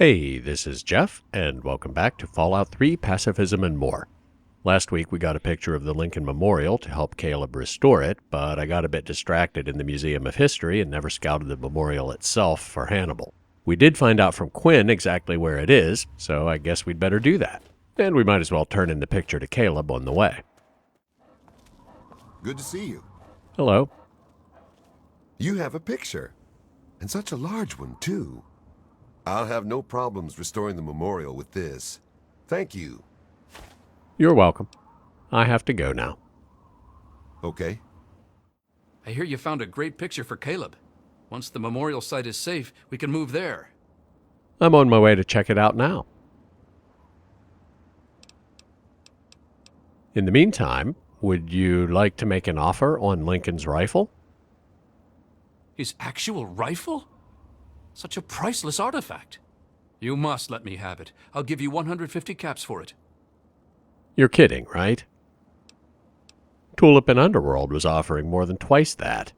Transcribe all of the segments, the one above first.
Hey, this is Jeff, and welcome back to Fallout 3 Pacifism and More. Last week we got a picture of the Lincoln Memorial to help Caleb restore it, but I got a bit distracted in the Museum of History and never scouted the memorial itself for Hannibal. We did find out from Quinn exactly where it is, so I guess we'd better do that. And we might as well turn in the picture to Caleb on the way. Good to see you. Hello. You have a picture. And such a large one, too. I'll have no problems restoring the memorial with this. Thank you. You're welcome. I have to go now. Okay. I hear you found a great picture for Caleb. Once the memorial site is safe, we can move there. I'm on my way to check it out now. In the meantime, would you like to make an offer on Lincoln's rifle? His actual rifle? Such a priceless artifact. You must let me have it. I'll give you 150 caps for it. You're kidding, right? Tulip and Underworld was offering more than twice that.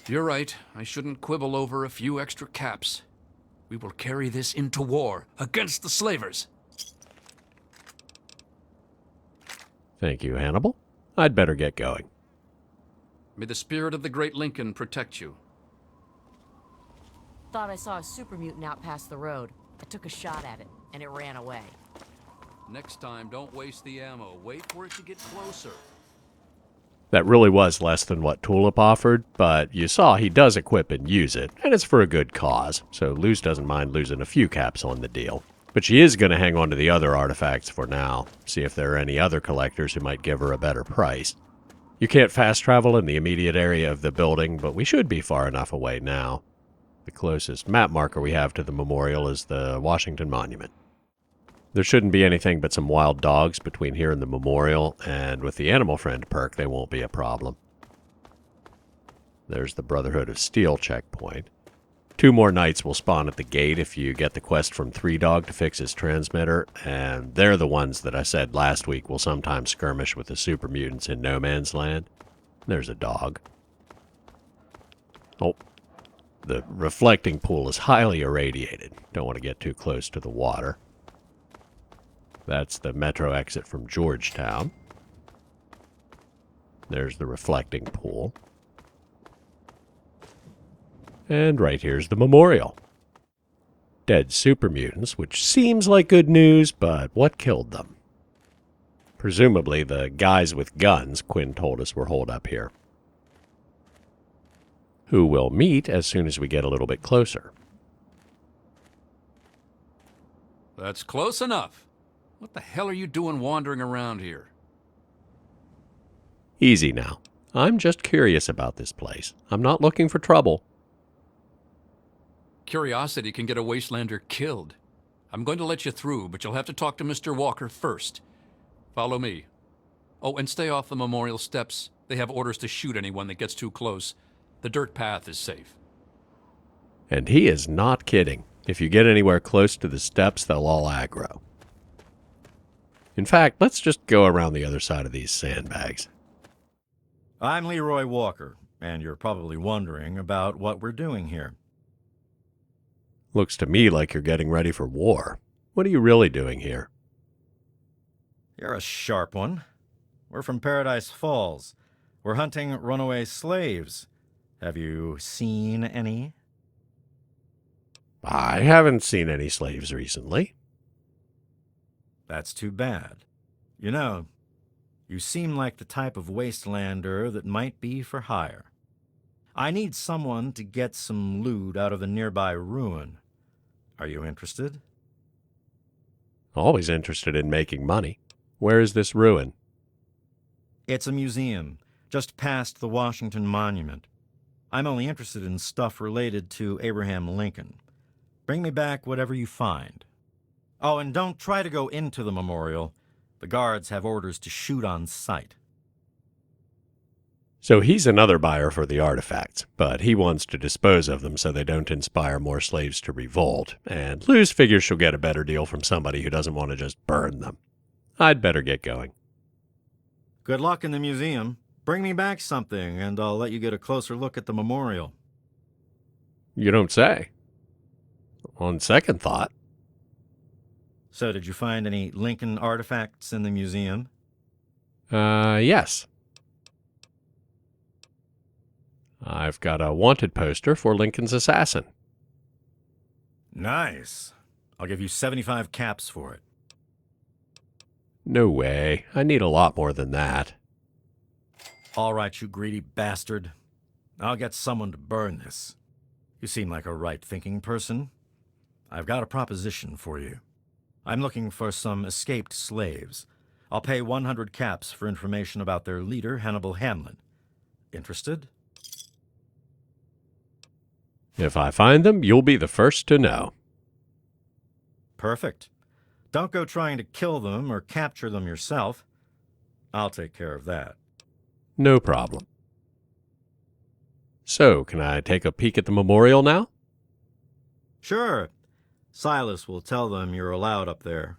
You're right. I shouldn't quibble over a few extra caps. We will carry this into war against the slavers. Thank you, Hannibal. I'd better get going. May the spirit of the great Lincoln protect you. Thought I saw a super mutant out past the road. I took a shot at it, and it ran away. Next time, don't waste the ammo. Wait for it to get closer. That really was less than what Tulip offered, but you saw he does equip and use it, and it's for a good cause, so Luz doesn't mind losing a few caps on the deal. But she is going to hang on to the other artifacts for now, see if there are any other collectors who might give her a better price. You can't fast travel in the immediate area of the building, but we should be far enough away now. The closest map marker we have to the memorial is the Washington Monument. There shouldn't be anything but some wild dogs between here and the memorial, and with the Animal Friend perk, they won't be a problem. There's the Brotherhood of Steel checkpoint. 2 more knights will spawn at the gate if you get the quest from 3Dog to fix his transmitter, and they're the ones that I said last week will sometimes skirmish with the super mutants in No Man's Land. There's a dog. Oh. The reflecting pool is highly irradiated. Don't want to get too close to the water. That's the metro exit from Georgetown. There's the reflecting pool. And right here's the memorial. Dead super mutants, which seems like good news, but what killed them? Presumably the guys with guns Quinn told us were holed up here, who we'll meet as soon as we get a little bit closer. That's close enough. What the hell are you doing wandering around here? Easy now. I'm just curious about this place. I'm not looking for trouble. Curiosity can get a wastelander killed. I'm going to let you through, but you'll have to talk to Mr. Walker first. Follow me. Oh, and stay off the memorial steps. They have orders to shoot anyone that gets too close. The dirt path is safe. And he is not kidding. If you get anywhere close to the steps, they'll all aggro. In fact, let's just go around the other side of these sandbags. I'm Leroy Walker, and you're probably wondering about what we're doing here. Looks to me like you're getting ready for war. What are you really doing here? You're a sharp one. We're from Paradise Falls. We're hunting runaway slaves. Have you seen any? I haven't seen any slaves recently. That's too bad. You know, you seem like the type of wastelander that might be for hire. I need someone to get some loot out of the nearby ruin. Are you interested? Always interested in making money. Where is this ruin? It's a museum, just past the Washington Monument. I'm only interested in stuff related to Abraham Lincoln. Bring me back whatever you find. Oh, and don't try to go into the memorial. The guards have orders to shoot on sight. So he's another buyer for the artifacts, but he wants to dispose of them so they don't inspire more slaves to revolt, and Luz figures she'll get a better deal from somebody who doesn't want to just burn them. I'd better get going. Good luck in the museum. Bring me back something, and I'll let you get a closer look at the memorial. You don't say. on second thought. So did you find any Lincoln artifacts in the museum? Yes. I've got a wanted poster for Lincoln's assassin. Nice. I'll give you 75 caps for it. No way. I need a lot more than that. All right, you greedy bastard. I'll get someone to burn this. You seem like a right-thinking person. I've got a proposition for you. I'm looking for some escaped slaves. I'll pay 100 caps for information about their leader, Hannibal Hamlin. Interested? If I find them, you'll be the first to know. Perfect. Don't go trying to kill them or capture them yourself. I'll take care of that. No problem. So, can I take a peek at the memorial now? Sure. Silas will tell them you're allowed up there.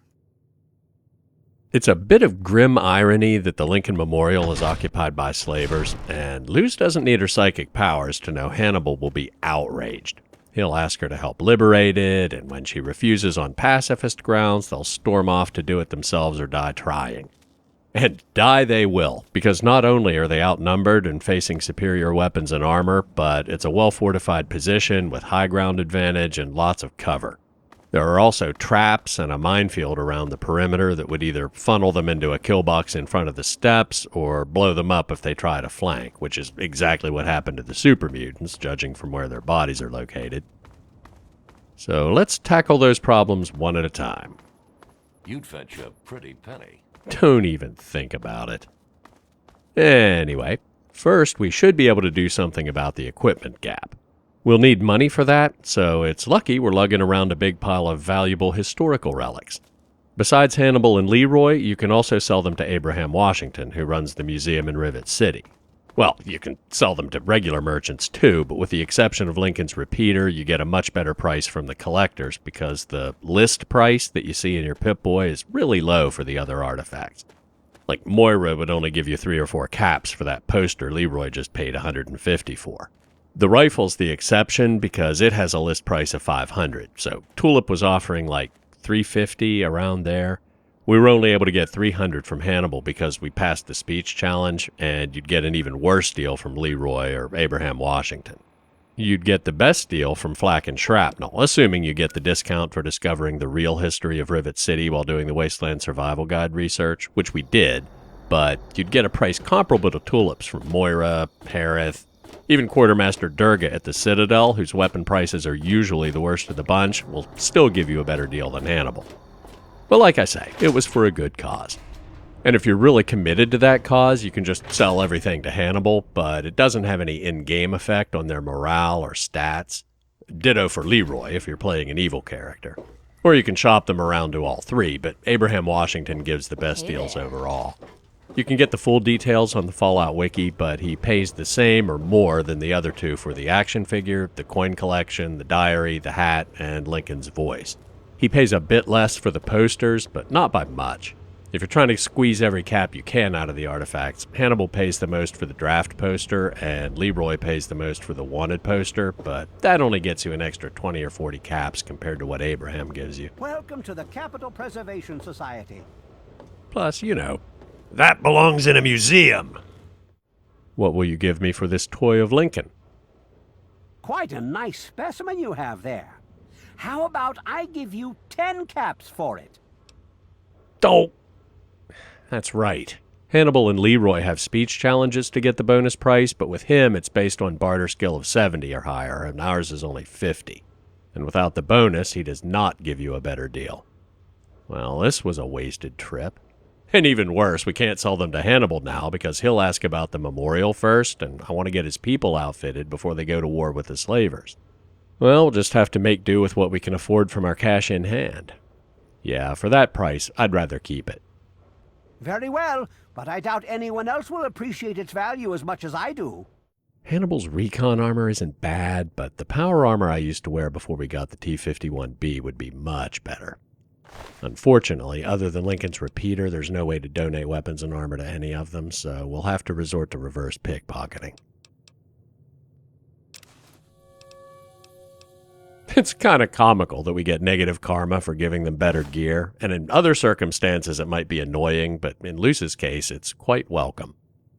It's a bit of grim irony that the Lincoln Memorial is occupied by slavers, and Luz doesn't need her psychic powers to know Hannibal will be outraged. He'll ask her to help liberate it, and when she refuses on pacifist grounds, they'll storm off to do it themselves or die trying. And die they will, because not only are they outnumbered and facing superior weapons and armor, but it's a well-fortified position with high ground advantage and lots of cover. There are also traps and a minefield around the perimeter that would either funnel them into a kill box in front of the steps or blow them up if they try to flank, which is exactly what happened to the super mutants, judging from where their bodies are located. So let's tackle those problems one at a time. You'd fetch a pretty penny. Don't even think about it. Anyway, first we should be able to do something about the equipment gap. We'll need money for that, so it's lucky we're lugging around a big pile of valuable historical relics. Besides Hannibal and Leroy, you can also sell them to Abraham Washington, who runs the museum in Rivet City. Well, you can sell them to regular merchants too, but with the exception of Lincoln's repeater, you get a much better price from the collectors because the list price that you see in your Pip-Boy is really low for the other artifacts. Like Moira would only give you 3 or 4 caps for that poster Leroy just paid 150 for. The rifle's the exception because it has a list price of 500, so Tulip was offering like 350 around there. We were only able to get 300 from Hannibal because we passed the speech challenge, and you'd get an even worse deal from Leroy or Abraham Washington. You'd get the best deal from Flak and Shrapnel, assuming you get the discount for discovering the real history of Rivet City while doing the Wasteland Survival Guide research, which we did, but you'd get a price comparable to Tulips from Moira, Harith, even Quartermaster Durga at the Citadel, whose weapon prices are usually the worst of the bunch, will still give you a better deal than Hannibal. But like I say, it was for a good cause. And if you're really committed to that cause, you can just sell everything to Hannibal, but it doesn't have any in-game effect on their morale or stats. Ditto for Leroy if you're playing an evil character. Or you can shop them around to all 3, but Abraham Washington gives the best deals overall. You can get the full details on the Fallout Wiki, but he pays the same or more than the other 2 for the action figure, the coin collection, the diary, the hat, and Lincoln's voice. He pays a bit less for the posters, but not by much. If you're trying to squeeze every cap you can out of the artifacts, Hannibal pays the most for the draft poster, and Leroy pays the most for the wanted poster, but that only gets you an extra 20 or 40 caps compared to what Abraham gives you. Welcome to the Capital Preservation Society. Plus, you know, that belongs in a museum. What will you give me for this toy of Lincoln? Quite a nice specimen you have there. How about I give you 10 caps for it? Oh, that's right. Hannibal and Leroy have speech challenges to get the bonus price, but with him it's based on barter skill of 70 or higher, and ours is only 50. And without the bonus, he does not give you a better deal. Well, this was a wasted trip. And even worse, we can't sell them to Hannibal now because he'll ask about the memorial first, and I want to get his people outfitted before they go to war with the slavers. Well, we'll just have to make do with what we can afford from our cash in hand. Yeah, for that price, I'd rather keep it. Very well, but I doubt anyone else will appreciate its value as much as I do. Hannibal's recon armor isn't bad, but the power armor I used to wear before we got the T-51B would be much better. Unfortunately, other than Lincoln's repeater, there's no way to donate weapons and armor to any of them, so we'll have to resort to reverse pickpocketing. It's kind of comical that we get negative karma for giving them better gear, and in other circumstances it might be annoying, but in Luce's case, it's quite welcome.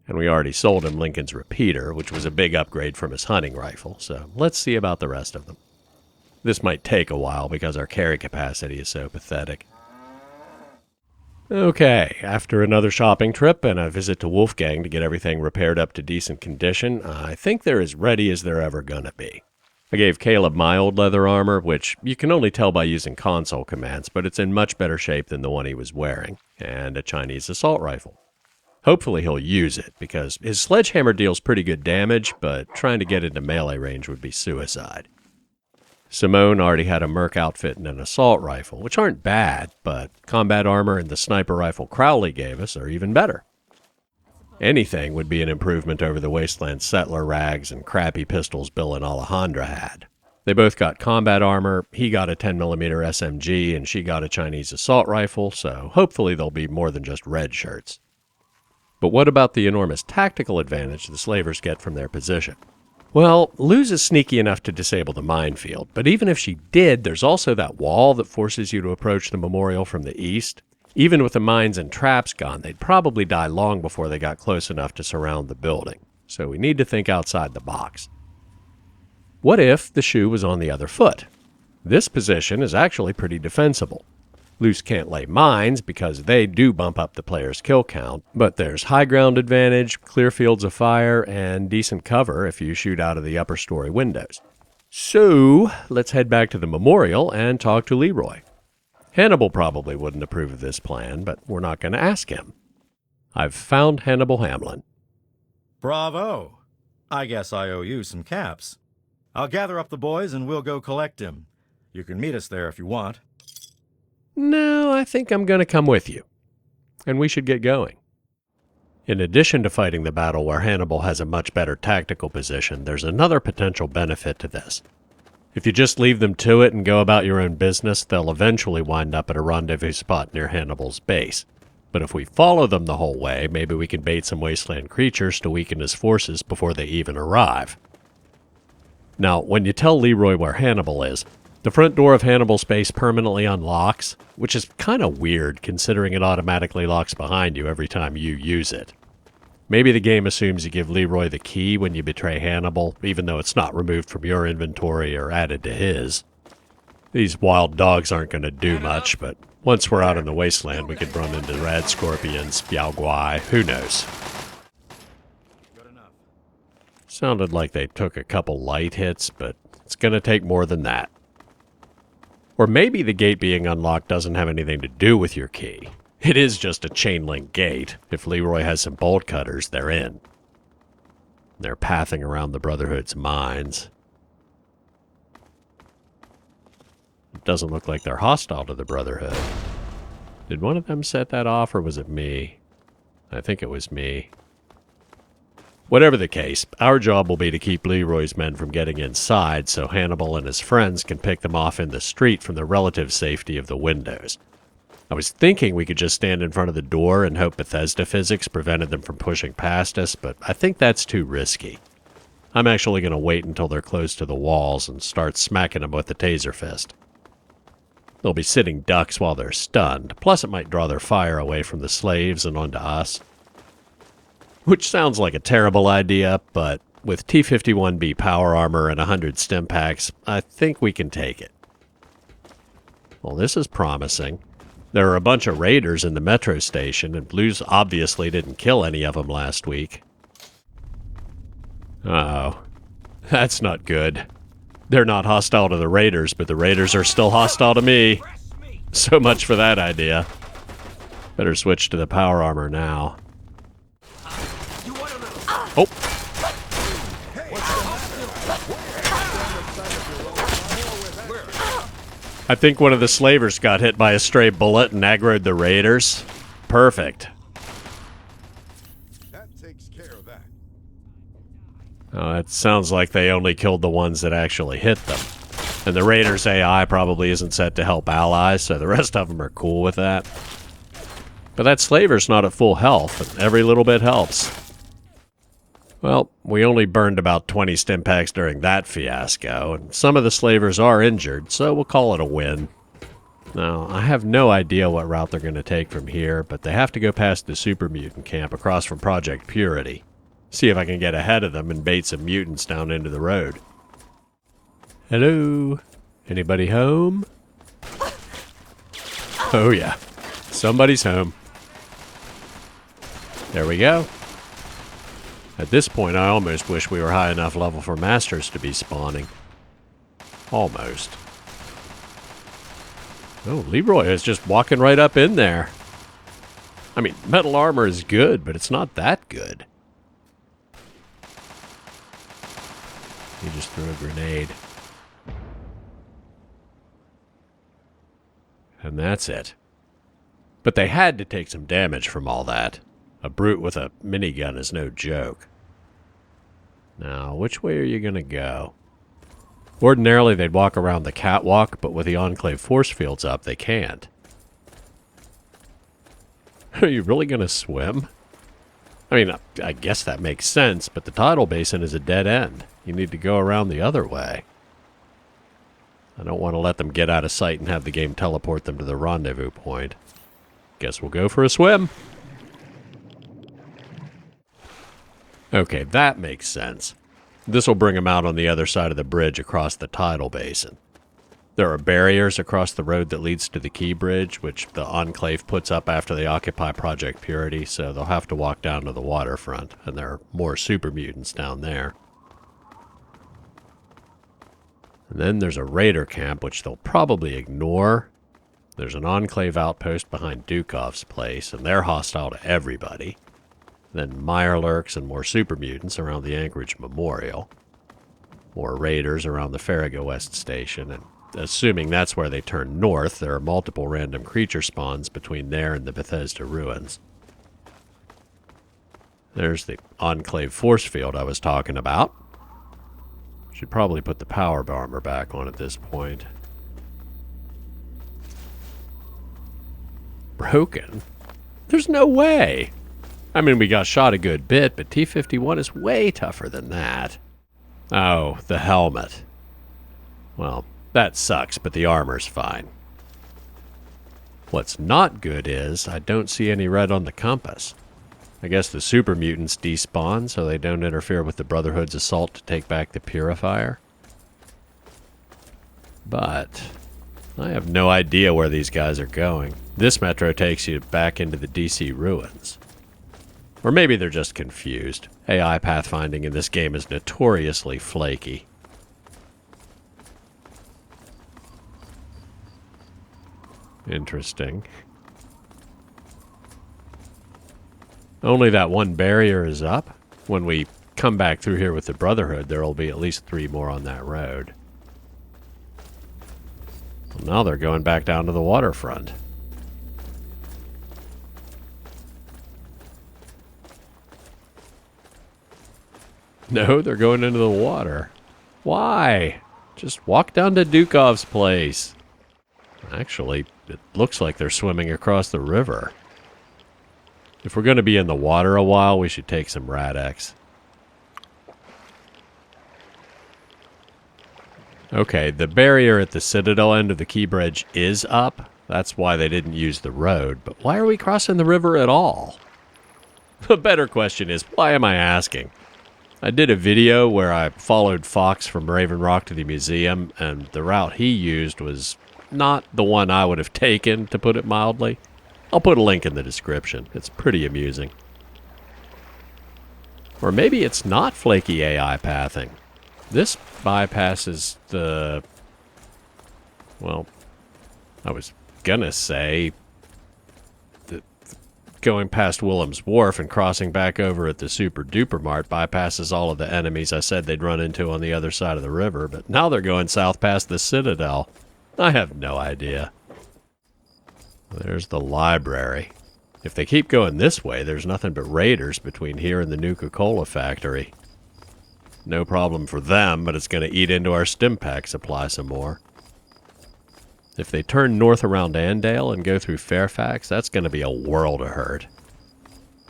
And we already sold him Lincoln's repeater, which was a big upgrade from his hunting rifle, so let's see about the rest of them. This might take a while because our carry capacity is so pathetic. Okay, after another shopping trip and a visit to Wolfgang to get everything repaired up to decent condition, I think they're as ready as they're ever gonna be. I gave Caleb my old leather armor, which you can only tell by using console commands, but it's in much better shape than the one he was wearing, and a Chinese assault rifle. Hopefully he'll use it, because his sledgehammer deals pretty good damage, but trying to get into melee range would be suicide. Simone already had a Merc outfit and an assault rifle, which aren't bad, but combat armor and the sniper rifle Crowley gave us are even better. Anything would be an improvement over the Wasteland settler rags and crappy pistols Bill and Alejandra had. They both got combat armor, he got a 10mm SMG, and she got a Chinese assault rifle, so hopefully they'll be more than just red shirts. But what about the enormous tactical advantage the slavers get from their position? Well, Luz is sneaky enough to disable the minefield, but even if she did, there's also that wall that forces you to approach the memorial from the east. Even with the mines and traps gone, they'd probably die long before they got close enough to surround the building, so we need to think outside the box. What if the shoe was on the other foot? This position is actually pretty defensible. Luce can't lay mines because they do bump up the player's kill count, but there's high ground advantage, clear fields of fire, and decent cover if you shoot out of the upper story windows. So, let's head back to the memorial and talk to Leroy. Hannibal probably wouldn't approve of this plan, but we're not going to ask him. I've found Hannibal Hamlin. Bravo! I guess I owe you some caps. I'll gather up the boys and we'll go collect him. You can meet us there if you want. No, I think I'm going to come with you. And we should get going. In addition to fighting the battle where Hannibal has a much better tactical position, there's another potential benefit to this. If you just leave them to it and go about your own business, they'll eventually wind up at a rendezvous spot near Hannibal's base. But if we follow them the whole way, maybe we can bait some wasteland creatures to weaken his forces before they even arrive. Now, when you tell Leroy where Hannibal is, the front door of Hannibal's base permanently unlocks, which is kind of weird considering it automatically locks behind you every time you use it. Maybe the game assumes you give Leroy the key when you betray Hannibal, even though it's not removed from your inventory or added to his. These wild dogs aren't going to do much, but once we're out in the wasteland, we could run into rad scorpions, Biao Guai, who knows. Sounded like they took a couple light hits, but it's going to take more than that. Or maybe the gate being unlocked doesn't have anything to do with your key. It is just a chain link gate. If Leroy has some bolt cutters, they're in. They're pathing around the Brotherhood's mines. It doesn't look like they're hostile to the Brotherhood. Did one of them set that off, or was it me? I think it was me. Whatever the case, our job will be to keep Leroy's men from getting inside so Hannibal and his friends can pick them off in the street from the relative safety of the windows. I was thinking we could just stand in front of the door and hope Bethesda physics prevented them from pushing past us, but I think that's too risky. I'm actually going to wait until they're close to the walls and start smacking them with the taser fist. They'll be sitting ducks while they're stunned, plus it might draw their fire away from the slaves and onto us. Which sounds like a terrible idea, but with T-51B power armor and 100 stim packs, I think we can take it. Well, this is promising. There are a bunch of raiders in the metro station, and Blues obviously didn't kill any of them last week. Uh-oh. That's not good. They're not hostile to the raiders, but the raiders are still hostile to me. So much for that idea. Better switch to the power armor now. Oh! I think one of the slavers got hit by a stray bullet and aggroed the raiders. Perfect. That takes care of that. Oh, it sounds like they only killed the ones that actually hit them. And the raiders' AI probably isn't set to help allies, so the rest of them are cool with that. But that slaver's not at full health, and every little bit helps. Well, we only burned about 20 stim packs during that fiasco, and some of the slavers are injured, so we'll call it a win. Now, I have no idea what route they're going to take from here, but they have to go past the super mutant camp across from Project Purity. See if I can get ahead of them and bait some mutants down into the road. Hello? Anybody home? Oh yeah, somebody's home. There we go. At this point, I almost wish we were high enough level for masters to be spawning. Almost. Oh, Leroy is just walking right up in there. I mean, metal armor is good, but it's not that good. He just threw a grenade. And that's it. But they had to take some damage from all that. A brute with a minigun is no joke. Now, which way are you going to go? Ordinarily, they'd walk around the catwalk, but with the Enclave force fields up, they can't. Are you really going to swim? I mean, I guess that makes sense, but the tidal basin is a dead end. You need to go around the other way. I don't want to let them get out of sight and have the game teleport them to the rendezvous point. Guess we'll go for a swim. Okay, that makes sense. This will bring them out on the other side of the bridge across the tidal basin. There are barriers across the road that leads to the key bridge, which the Enclave puts up after they occupy Project Purity, so they'll have to walk down to the waterfront, and there are more super mutants down there. And then there's a raider camp, which they'll probably ignore. There's an Enclave outpost behind Dukov's place, and they're hostile to everybody. Then Mirelurks and more super mutants around the Anchorage Memorial. More raiders around the Farragut West Station, and assuming that's where they turn north, there are multiple random creature spawns between there and the Bethesda ruins. There's the Enclave force field I was talking about. Should probably put the power armor back on at this point. Broken? There's no way! I mean, we got shot a good bit, but T-51 is way tougher than that. Oh, the helmet. Well, that sucks, but the armor's fine. What's not good is, I don't see any red on the compass. I guess the super mutants despawn, so they don't interfere with the Brotherhood's assault to take back the Purifier. But I have no idea where these guys are going. This metro takes you back into the DC ruins. Or maybe they're just confused. AI pathfinding in this game is notoriously flaky. Interesting. Only that one barrier is up. When we come back through here with the Brotherhood, there will be at least 3 more on that road. Well, now they're going back down to the waterfront. No, they're going into the water. Why? Just walk down to Dukov's place. Actually, it looks like they're swimming across the river. If we're going to be in the water a while, we should take some Rad-X. Okay, the barrier at the Citadel end of the key bridge is up. That's why they didn't use the road. But why are we crossing the river at all? The better question is, why am I asking? I did a video where I followed Fawkes from Raven Rock to the museum, and the route he used was not the one I would have taken, to put it mildly. I'll put a link in the description. It's pretty amusing. Or maybe it's not flaky AI pathing. This bypasses the... Well, I was gonna say... Going past Willem's Wharf and crossing back over at the Super Duper Mart bypasses all of the enemies I said they'd run into on the other side of the river, but now they're going south past the Citadel. I have no idea. There's the library. If they keep going this way, there's nothing but raiders between here and the Nuka-Cola factory. No problem for them, but it's going to eat into our stim pack supply some more. If they turn north around Andale and go through Fairfax, that's going to be a world of hurt.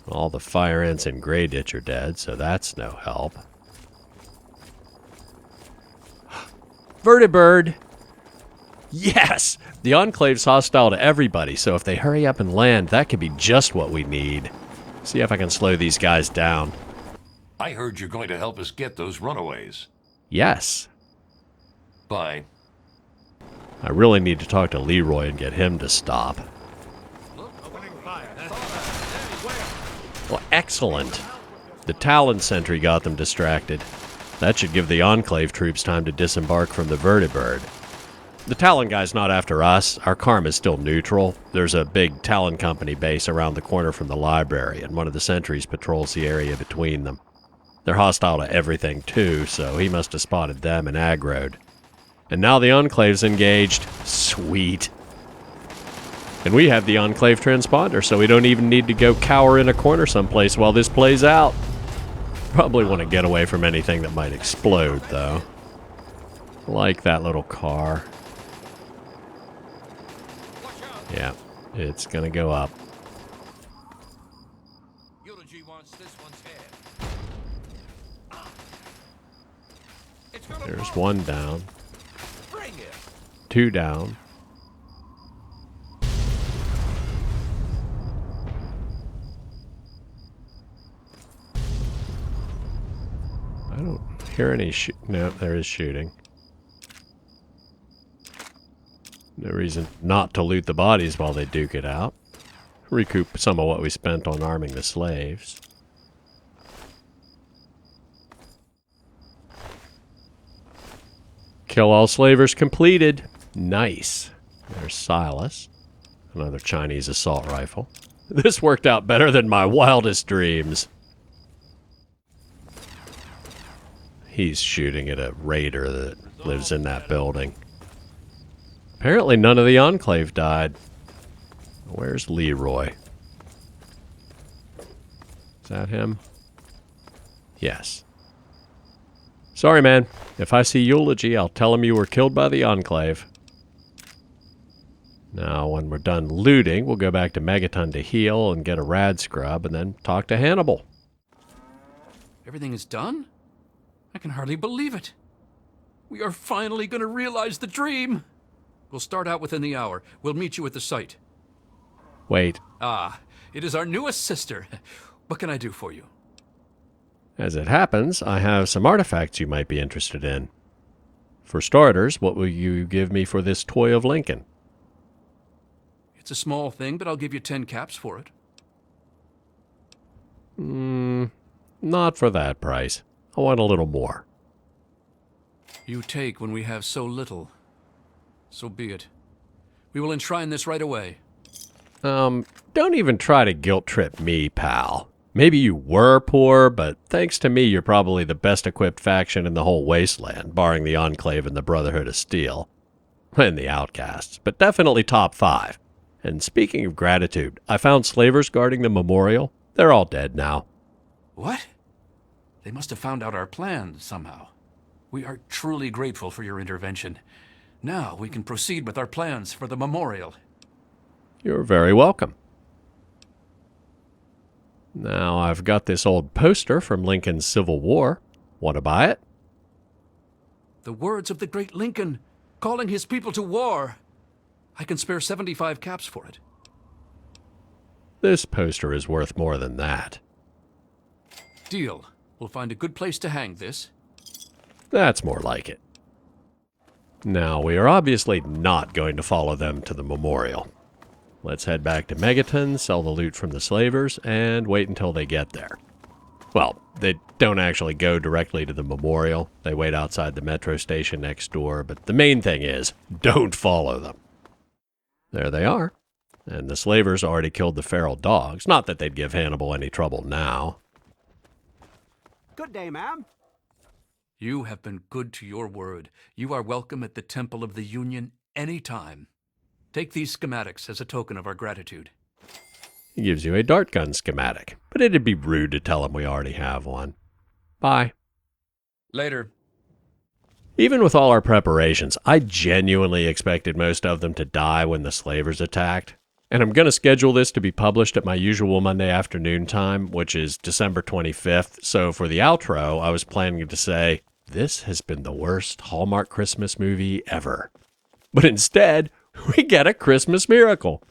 All the fire ants in Grey Ditch are dead, so that's no help. Vertibird! Yes! The Enclave's hostile to everybody, so if they hurry up and land, that could be just what we need. See if I can slow these guys down. I heard you're going to help us get those runaways. Yes. Bye. I really need to talk to Leroy and get him to stop. Well, excellent. The Talon sentry got them distracted. That should give the Enclave troops time to disembark from the Vertibird. The Talon guy's not after us. Our karma's still neutral. There's a big Talon company base around the corner from the library, and one of the sentries patrols the area between them. They're hostile to everything, too, so he must have spotted them and aggroed. And now the Enclave's engaged. Sweet. And we have the Enclave transponder, so we don't even need to go cower in a corner someplace while this plays out. Probably want to get away from anything that might explode, though. Like that little car. Yeah, it's gonna go up. Eulogy wants this one's head. There's one down. 2 down. I don't hear any no, there is shooting. No reason not to loot the bodies while they duke it out. Recoup some of what we spent on arming the slaves. Kill all slavers completed. Nice. There's Silas. Another Chinese assault rifle. This worked out better than my wildest dreams. He's shooting at a raider that lives in that building. Apparently none of the Enclave died. Where's Leroy? Is that him? Yes. Sorry, man. If I see Eulogy, I'll tell him you were killed by the Enclave. Now, when we're done looting, we'll go back to Megaton to heal and get a rad scrub, and then talk to Hannibal. Everything is done? I can hardly believe it. We are finally going to realize the dream. We'll start out within the hour. We'll meet you at the site. Wait. Ah, it is our newest sister. What can I do for you? As it happens, I have some artifacts you might be interested in. For starters, what will you give me for this toy of Lincoln? It's a small thing, but I'll give you 10 caps for it. Not for that price. I want a little more. You take when we have so little. So be it. We will enshrine this right away. Don't even try to guilt trip me, pal. Maybe you were poor, but thanks to me, you're probably the best equipped faction in the whole wasteland, barring the Enclave and the Brotherhood of Steel. And the Outcasts, but definitely top 5. And speaking of gratitude, I found slavers guarding the memorial. They're all dead now. What? They must have found out our plan somehow. We are truly grateful for your intervention. Now we can proceed with our plans for the memorial. You're very welcome. Now I've got this old poster from Lincoln's Civil War. Want to buy it? The words of the great Lincoln, calling his people to war. I can spare 75 caps for it. This poster is worth more than that. Deal. We'll find a good place to hang this. That's more like it. Now, we are obviously not going to follow them to the memorial. Let's head back to Megaton, sell the loot from the slavers, and wait until they get there. Well, they don't actually go directly to the memorial. They wait outside the metro station next door, but the main thing is, don't follow them. There they are. And the slavers already killed the feral dogs. Not that they'd give Hannibal any trouble now. Good day, ma'am. You have been good to your word. You are welcome at the Temple of the Union any time. Take these schematics as a token of our gratitude. He gives you a dart gun schematic, but it'd be rude to tell him we already have one. Bye. Later. Even with all our preparations, I genuinely expected most of them to die when the slavers attacked. And I'm going to schedule this to be published at my usual Monday afternoon time, which is December 25th. So for the outro, I was planning to say, this has been the worst Hallmark Christmas movie ever. But instead, we get a Christmas miracle.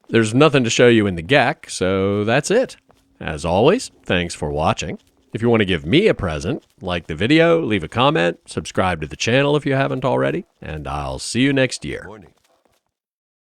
There's nothing to show you in the GECK, so that's it. As always, thanks for watching. If you want to give me a present, like the video, leave a comment, subscribe to the channel if you haven't already, and I'll see you next year. Morning.